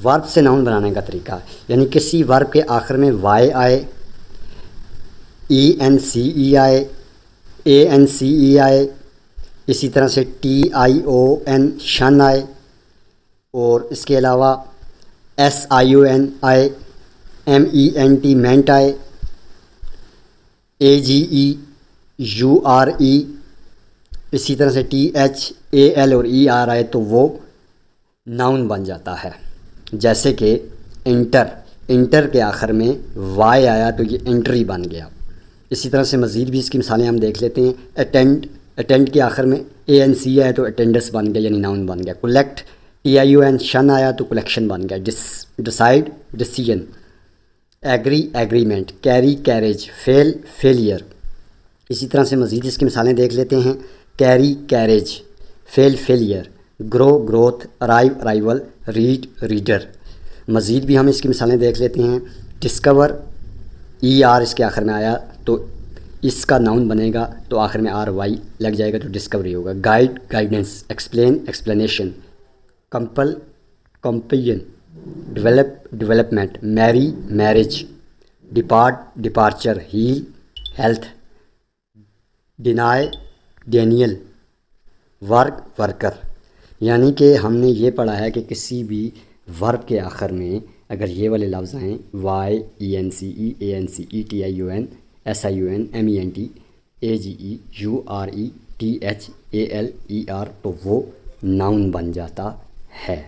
Verb से noun बनाने का तरीका, यानी किसी वर्ब के आखिर में वाई आए, ई एन सी ई आए, ए एन सी ई आए, इसी तरह से टी आई ओ एन शन आए, और इसके अलावा एस आई ओ एन आए, एम ई एन टी मेंट आए, ए जी ई यू आर ई, इसी तरह से टी एच ए एल और ई आर आए तो वो नाउन बन जाता है। जैसे कि इंटर, इंटर के आखिर में वाई आया तो ये एंट्री बन गया। इसी तरह से मज़ीद भी इसकी मिसालें हम देख लेते हैं। अटेंड, अटेंड के आखिर में ए एन सी आया तो अटेंडेंस बन गया, यानी नाउन बन गया। Collect, T I O N शन आया तो कलेक्शन बन गया। Decide, decision. Agree, agreement. Carry, carriage. Fail, failure. इसी तरह से मज़ीद इसकी मिसालें देख लेते हैं। Carry, carriage. Fail, failure. Grow, growth. Arrive, arrival. Read, reader. मज़ीद भी हम इसकी मिसालें देख लेते हैं। डिस्कवर, ई आर इसके आखिर में आया तो इसका नाउन बनेगा, तो आखिर में आर वाई लग जाएगा तो डिस्कवरी होगा। Guide, guidance. Explain, explanation. Compel, companion. Develop, development. Marry, marriage. Depart, departure. Heal, health. Deny, denial. Work, worker. यानी कि हमने ये पढ़ा है कि किसी भी वर्ब के आखिर में अगर ये वाले लफ्ज़ आएँ, Y, E N C E, A N C E, T I O N, S I O N, M E N T, A G E, U R E, T H A L E R, तो वो noun बन जाता है।